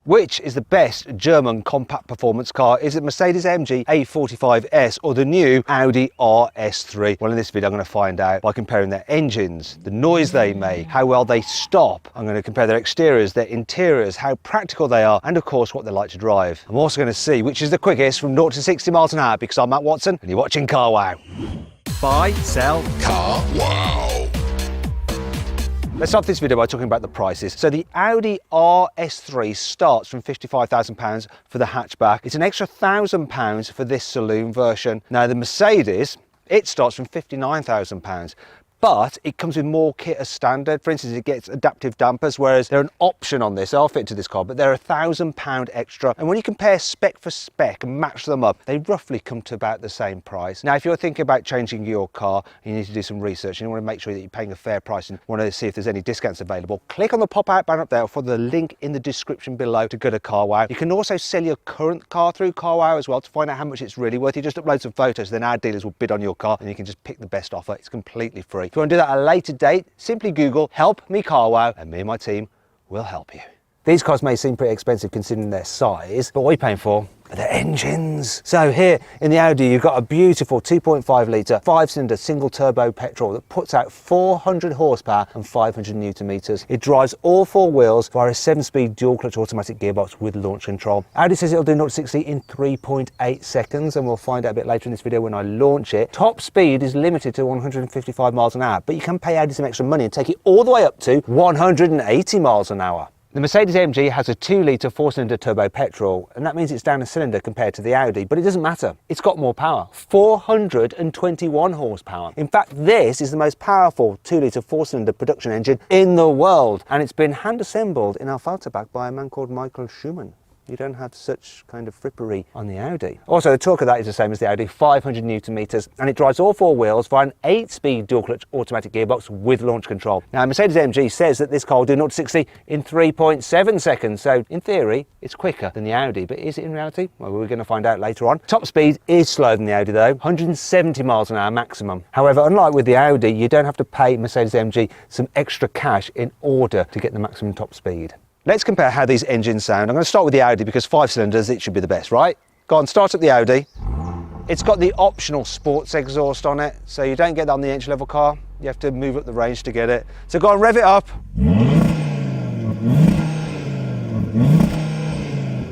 Which is the best German compact performance car? Is it Mercedes-AMG A45S or the new Audi RS3? Well, in this video I'm going to find out by comparing their engines, the noise they make, how well they stop. I'm going to compare their exteriors, their interiors, how practical they are, and of course what they like to drive. I'm also going to see which is the quickest from 0 to 60 miles an hour, because I'm Matt Watson and you're watching CarWow. Buy, sell, CarWow. Let's start this video by talking about the prices. So the Audi RS3 starts from £55,000 for the hatchback. It's an extra £1,000 for this saloon version. Now the Mercedes, it starts from £59,000. But it comes with more kit as standard. For instance, it gets adaptive dampers, whereas they're an option on this. They'll fit to this car, but they're £1,000 extra. And when you compare spec for spec and match them up, they roughly come to about the same price. Now, if you're thinking about changing your car, you need to do some research and you want to make sure that you're paying a fair price and want to see if there's any discounts available, click on the pop-out banner up there or follow the link in the description below to go to CarWow. You can also sell your current car through CarWow as well to find out how much it's really worth. You just upload some photos, then our dealers will bid on your car and you can just pick the best offer. It's completely free. If you want to do that at a later date, simply Google "Help Me CarWow" and me and my team will help you. These cars may seem pretty expensive considering their size, but what are you paying for? The engines. So here in the Audi, you've got a beautiful 2.5 litre, 5-cylinder single turbo petrol that puts out 400 horsepower and 500 Newton meters. It drives all four wheels via a 7-speed dual clutch automatic gearbox with launch control. Audi says it'll do 0 to 60 in 3.8 seconds, and we'll find out a bit later in this video when I launch it. Top speed is limited to 155 miles an hour, but you can pay Audi some extra money and take it all the way up to 180 miles an hour. The Mercedes-AMG has a 2-litre 4-cylinder turbo petrol, and that means it's down a cylinder compared to the Audi, but it doesn't matter. It's got more power, 421 horsepower. In fact, this is the most powerful 2-litre 4-cylinder production engine in the world, and it's been hand-assembled in Alphalterbach by a man called Michael Schumann. You don't have such kind of frippery on the Audi. Also, the torque of that is the same as the Audi, 500 Newton meters, and it drives all four wheels via an 8-speed dual clutch automatic gearbox with launch control. Now, Mercedes-AMG says that this car will do 0 to 60 in 3.7 seconds, so in theory, it's quicker than the Audi, but is it in reality? Well, we're going to find out later on. Top speed is slower than the Audi though, 170 miles an hour maximum. However, unlike with the Audi, you don't have to pay Mercedes-AMG some extra cash in order to get the maximum top speed. Let's compare how these engines sound. I'm going to start with the Audi because 5 cylinders, it should be the best, right? Go on, start up the Audi. It's got the optional sports exhaust on it, so you don't get that on the entry-level car. You have to move up the range to get it. So go on, rev it up.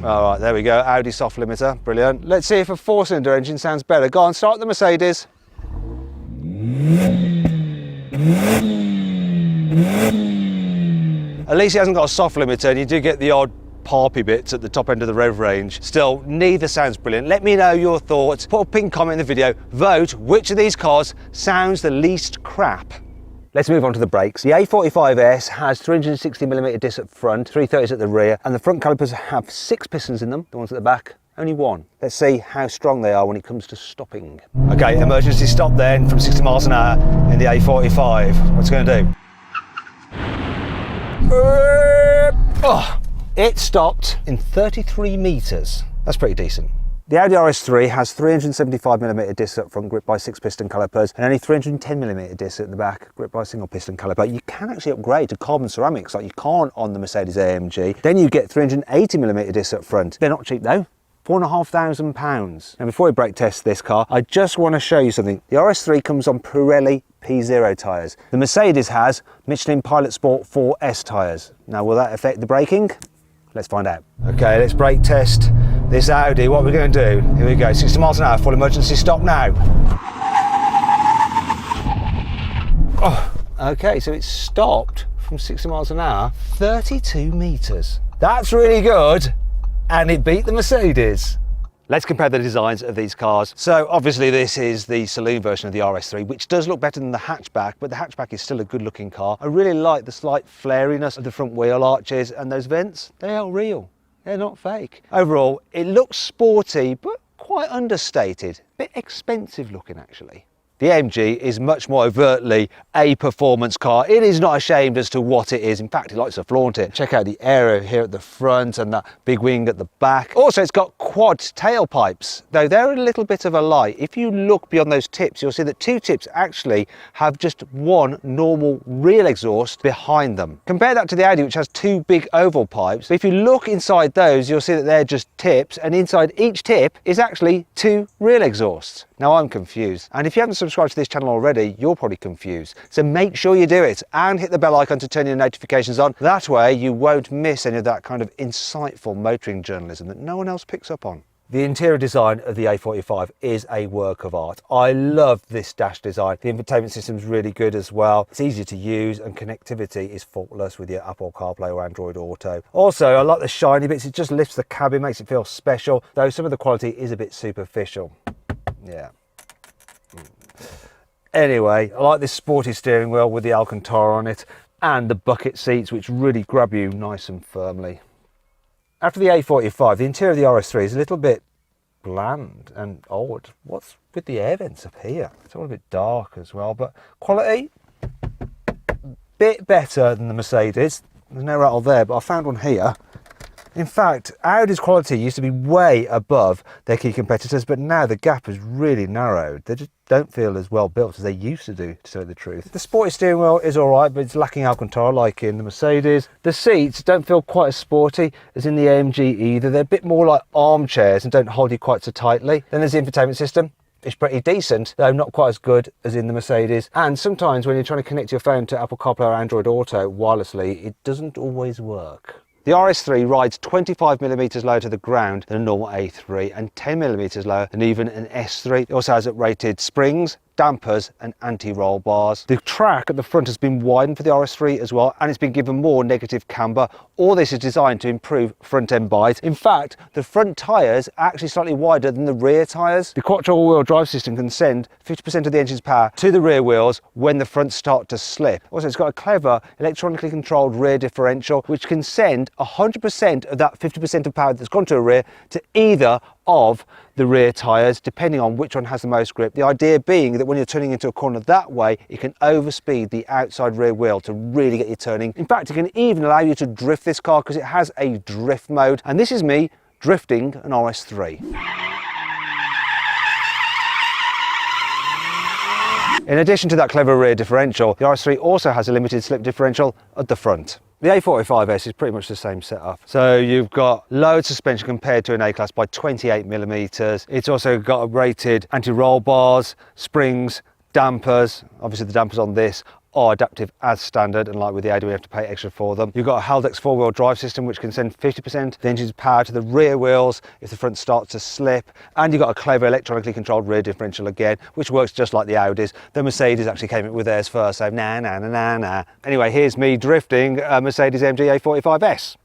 All right, there we go, Audi soft limiter, brilliant. Let's see if a 4-cylinder engine sounds better. Go on, start the Mercedes. At least it hasn't got a soft limiter, and you do get the odd parpy bits at the top end of the rev range. Still, neither sounds brilliant. Let me know your thoughts. Put a pink comment in the video. Vote which of these cars sounds the least crap. Let's move on to the brakes. The A45S has 360mm disc at front, 330s at the rear, and the front calipers have 6 pistons in them. The ones at the back, only 1. Let's see how strong they are when it comes to stopping. Okay, emergency stop then from 60 miles an hour in the A45. What's it going to do? Oh, it stopped in 33 meters. That's pretty decent. The Audi RS3 has 375mm discs up front, gripped by 6-piston calipers, and only 310mm discs at the back, gripped by a single piston caliper. You can actually upgrade to carbon ceramics like you can't on the Mercedes-AMG. Then you get 380mm discs up front. They're not cheap though. £4,500. Now before we brake test this car, I just want to show you something. The RS3 comes on Pirelli P0 tyres. The Mercedes has Michelin Pilot Sport 4S tyres. Now will that affect the braking? Let's find out. Okay, let's brake test this Audi. What we're going to do, here we go, 60 miles an hour, full emergency stop now. Oh, okay, so it stopped from 60 miles an hour, 32 meters. That's really good. And it beat the Mercedes. Let's compare the designs of these cars. So obviously this is the saloon version of the RS3, which does look better than the hatchback, but the hatchback is still a good looking car. I really like the slight flariness of the front wheel arches, and those vents, they are real. They're not fake. Overall, it looks sporty, but quite understated. A bit expensive looking actually. The AMG is much more overtly a performance car. It is not ashamed as to what it is. In fact, it likes to flaunt it. Check out the area here at the front and that big wing at the back. Also, it's got quad tailpipes, though they're a little bit of a lie. If you look beyond those tips, you'll see that two tips actually have just one normal real exhaust behind them. Compare that to the Audi, which has two big oval pipes. But if you look inside those, you'll see that they're just tips, and inside each tip is actually two real exhausts. Now I'm confused, and if you haven't subscribed to this channel already, you're probably confused. So make sure you do it and hit the bell icon to turn your notifications on. That way you won't miss any of that kind of insightful motoring journalism that no one else picks up on. The interior design of the A45 is a work of art. I love this dash design. The infotainment system is really good as well. It's easy to use and connectivity is faultless with your Apple CarPlay or Android Auto. Also, I like the shiny bits. It just lifts the cabin, makes it feel special, though some of the quality is a bit superficial. Yeah. Anyway, I like this sporty steering wheel with the Alcantara on it and the bucket seats, which really grab you nice and firmly. After the A45, the interior of the RS3 is a little bit bland and odd. What's with the air vents up here? It's all a bit dark as well, but quality, bit better than the Mercedes. There's no rattle there, but I found one here. In fact, Audi's quality used to be way above their key competitors, but now the gap has really narrowed. They just don't feel as well built as they used to do, to say the truth. The sporty steering wheel is all right, but it's lacking Alcantara like in the Mercedes. The seats don't feel quite as sporty as in the AMG either. They're a bit more like armchairs and don't hold you quite so tightly. Then there's the infotainment system. It's pretty decent, though not quite as good as in the Mercedes. And sometimes when you're trying to connect your phone to Apple CarPlay or Android Auto wirelessly, it doesn't always work. The RS3 rides 25mm lower to the ground than a normal A3 and 10mm lower than even an S3. It also has uprated springs, dampers and anti-roll bars. The track at the front has been widened for the RS3 as well, and it's been given more negative camber. All this is designed to improve front end bite. In fact, the front tyres are actually slightly wider than the rear tyres. The quattro all-wheel drive system can send 50% of the engine's power to the rear wheels when the fronts start to slip. Also, it's got a clever electronically controlled rear differential, which can send 100% of that 50% of power that's gone to a rear to either of the rear tyres, depending on which one has the most grip. The idea being that when you're turning into a corner that way, it can overspeed the outside rear wheel to really get you turning. In fact, it can even allow you to drift this car because it has a drift mode. And this is me drifting an RS3. In addition to that clever rear differential, the RS3 also has a limited slip differential at the front. The A45S is pretty much the same setup. So you've got lowered suspension compared to an A-Class by 28mm. It's also got rated anti-roll bars, springs, dampers. Obviously the dampers on this are adaptive as standard, and like with the Audi we have to pay extra for them. You've got a Haldex four-wheel drive system which can send 50% of the engine's power to the rear wheels if the front starts to slip, and you've got a clever electronically controlled rear differential again, which works just like the Audis. The Mercedes actually came in with theirs first, so nah. Anyway, here's me drifting a Mercedes-AMG A45S.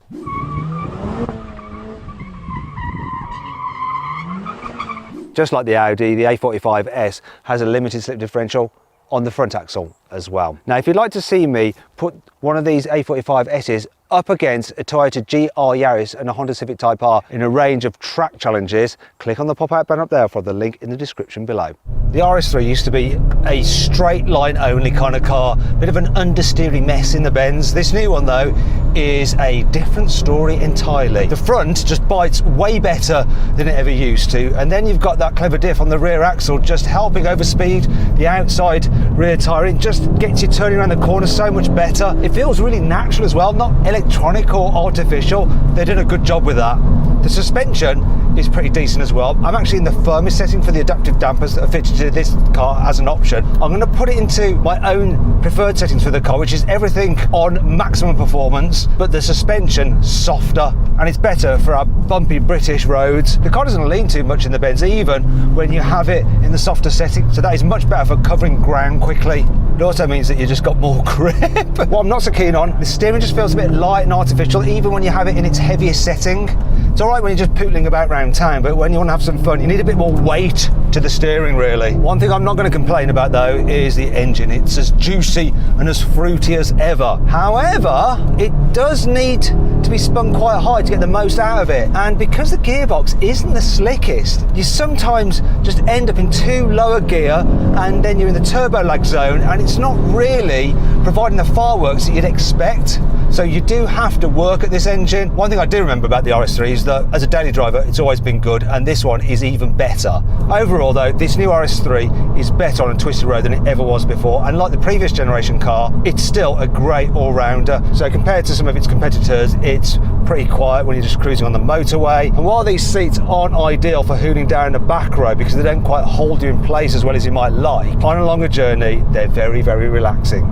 Just like the Audi, the A45S has a limited slip differential on the front axle as well. Now, if you'd like to see me put one of these A45Ss up against a Toyota GR Yaris and a Honda Civic Type R in a range of track challenges, click on the pop-out banner up there for the link in the description below. The RS3 used to be a straight line only kind of car, bit of an understeery mess in the bends. This new one though is a different story entirely. The front just bites way better than it ever used to, and then you've got that clever diff on the rear axle just helping overspeed the outside rear tyre. It just gets you turning around the corner so much better. It feels really natural as well, not electronic or artificial. They did a good job with that. The suspension is pretty decent as well. I'm actually in the firmest setting for the adaptive dampers that are fitted to this car as an option. I'm going to put it into my own preferred settings for the car, which is everything on maximum performance, but the suspension softer, and it's better for our bumpy British roads. The car doesn't lean too much in the bends, even when you have it in the softer setting, so that is much better for covering ground quickly. It also means that you just got more grip. What I'm not so keen on, the steering just feels a bit light and artificial, even when you have it in its heaviest setting. It's all right when you're just pootling about around town, but when you want to have some fun, you need a bit more weight to the steering, really. One thing I'm not going to complain about, though, is the engine. It's as juicy and as fruity as ever. However, it does need to be spun quite high to get the most out of it. And because the gearbox isn't the slickest, you sometimes just end up in too low a gear, and then you're in the turbo lag zone, and it's not really providing the fireworks that you'd expect. So you do have to work at this engine. One thing I do remember about the RS3 is that as a daily driver, it's always been good, and this one is even better. Overall though, this new RS3 is better on a twisty road than it ever was before, and like the previous generation car, it's still a great all-rounder. So compared to some of its competitors, it's pretty quiet when you're just cruising on the motorway. And while these seats aren't ideal for hooning down the back road because they don't quite hold you in place as well as you might like, on a longer journey, they're very, very relaxing.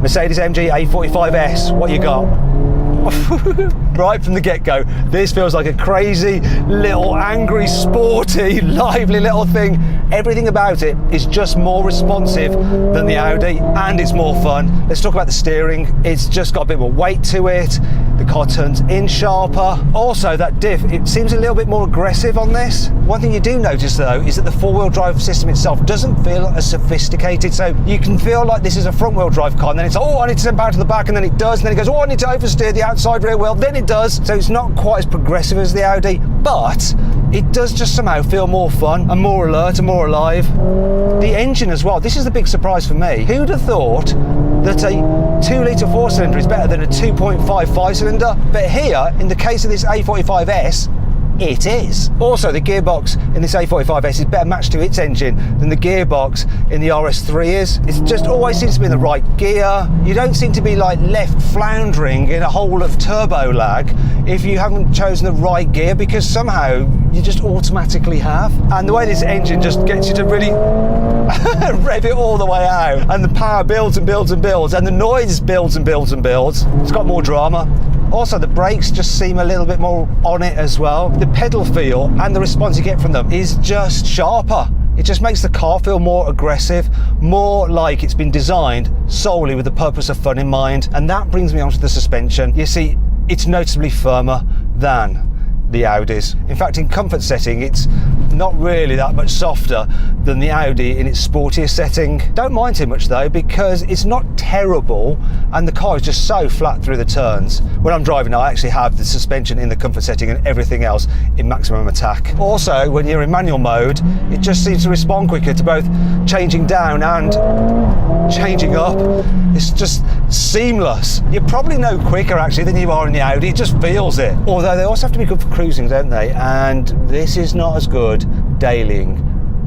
Mercedes-AMG A45S, what you got? Right from the get-go, this feels like a crazy, little, angry, sporty, lively little thing. Everything about it is just more responsive than the Audi, and it's more fun. Let's talk about the steering. It's just got a bit more weight to it. The car turns in sharper. Also, that diff, it seems a little bit more aggressive on this. One thing you do notice, though, is that the four-wheel drive system itself doesn't feel as sophisticated. So you can feel like this is a front-wheel drive car, and then it's, oh, I need to send power to the back, and then it does, and then it goes, oh, I need to oversteer the outside rear wheel, then it does. So it's not quite as progressive as the Audi, but it does just somehow feel more fun and more alert and more alive. The engine as well, this is the big surprise for me. Who'd have thought that a 2-litre 4-cylinder is better than a 2.5 5-cylinder? But here, in the case of this A45S, it is. Also, the gearbox in this A45S is better matched to its engine than the gearbox in the RS3 is. It just always seems to be in the right gear. You don't seem to be like left floundering in a hole of turbo lag if you haven't chosen the right gear, because somehow you just automatically have. And the way this engine just gets you to really rev it all the way out, and the power builds and builds and builds, and the noise builds and builds and builds. It's got more drama. Also, the brakes just seem a little bit more on it as well. The pedal feel and the response you get from them is just sharper. It just makes the car feel more aggressive, more like it's been designed solely with the purpose of fun in mind. And that brings me on to the suspension. You see, it's noticeably firmer than the Audis. In fact, in comfort setting, it's not really that much softer than the Audi in its sportier setting. Don't mind too much though, because it's not terrible, and the car is just so flat through the turns. When I'm driving, I actually have the suspension in the comfort setting and everything else in maximum attack. Also, when you're in manual mode, it just seems to respond quicker to both changing down and changing up. It's just seamless. You're probably no quicker actually than you are in the Audi. It just feels it. Although they also have to be good for cruising, don't they? And this is not as good dailying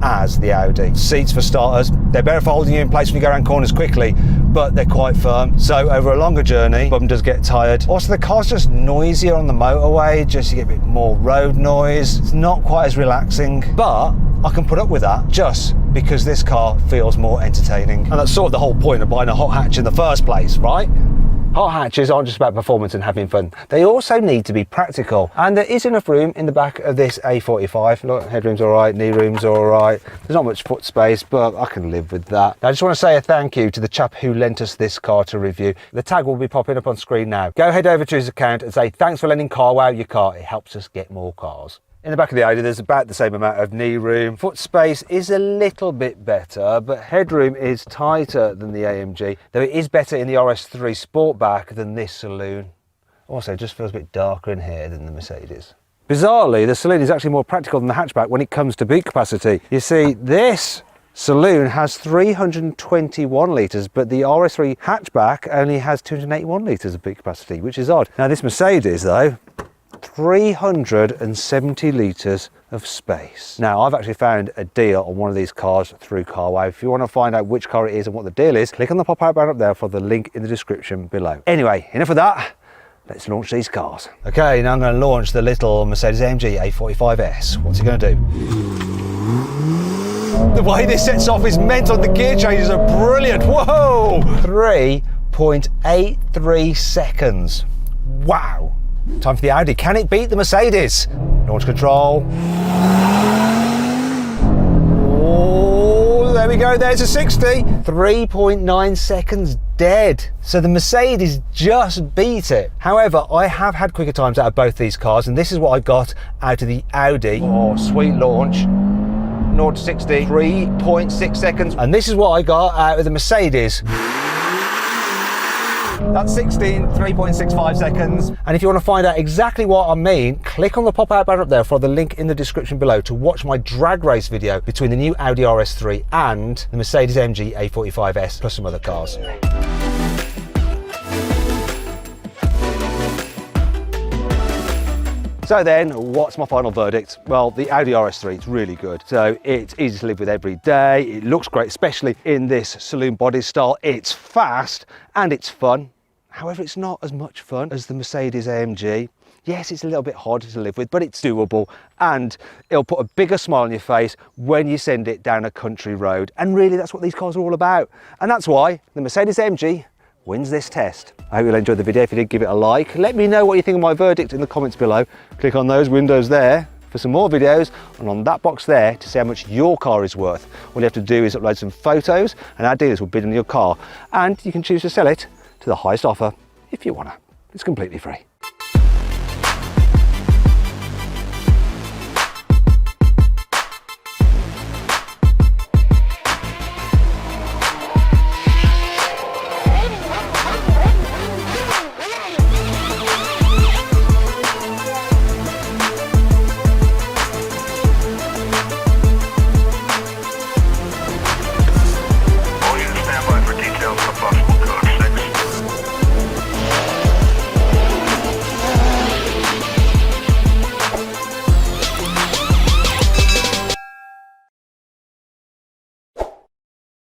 as the Audi. Seats for starters, they're better for holding you in place when you go around corners quickly, but they're quite firm. So over a longer journey, bum does get tired. Also, the car's just noisier on the motorway, just you get a bit more road noise. It's not quite as relaxing, but I can put up with that just because this car feels more entertaining. And that's sort of the whole point of buying a hot hatch in the first place, right? Hot hatches aren't just about performance and having fun. They also need to be practical. And there is enough room in the back of this A45. Look, headroom's all right, knee room's all right. There's not much foot space, but I can live with that. Now, I just want to say a thank you to the chap who lent us this car to review. The tag will be popping up on screen now. Go head over to his account and say, thanks for lending Carwow your car. It helps us get more cars. In the back of the Audi, there's about the same amount of knee room. Foot space is a little bit better, but headroom is tighter than the AMG, though it is better in the RS3 Sportback than this saloon. Also, it just feels a bit darker in here than the Mercedes. Bizarrely, the saloon is actually more practical than the hatchback when it comes to boot capacity. You see, this saloon has 321 litres, but the RS3 hatchback only has 281 litres of boot capacity, which is odd. Now, this Mercedes, though, 370 litres of space. Now, I've actually found a deal on one of these cars through Carwow. If you want to find out which car it is and what the deal is, click on the pop-out banner up there for the link in the description below. Anyway, enough of that. Let's launch these cars. Okay, now I'm going to launch the little Mercedes-AMG A45S. What's it going to do? The way this sets off is mental. The gear changes are brilliant. Whoa! 3.83 seconds. Wow. Time for the Audi. Can it beat the Mercedes? Launch control. Oh, there we go. There's a 60. 3.9 seconds dead. So the Mercedes just beat it. However, I have had quicker times out of both these cars, and this is what I got out of the Audi. Oh, sweet launch. 0 to 60, 3.6 seconds. And this is what I got out of the Mercedes. That's 3.65 seconds. And if you want to find out exactly what I mean, click on the pop-out banner up there for the link in the description below to watch my drag race video between the new Audi RS3 and the Mercedes-AMG A45S plus some other cars. So then, what's my final verdict? Well, the Audi RS3 is really good. So it's easy to live with every day. It looks great, especially in this saloon body style. It's fast and it's fun. However, it's not as much fun as the Mercedes-AMG. Yes, it's a little bit harder to live with, but it's doable, and it'll put a bigger smile on your face when you send it down a country road. And really, that's what these cars are all about. And that's why the Mercedes-AMG wins this test. I hope you'll enjoy the video. If you did, give it a like. Let me know what you think of my verdict in the comments below. Click on those windows there for some more videos, and on that box there to see how much your car is worth. All you have to do is upload some photos, and our dealers will bid on your car, and you can choose to sell it to the highest offer if you want to. It's completely free.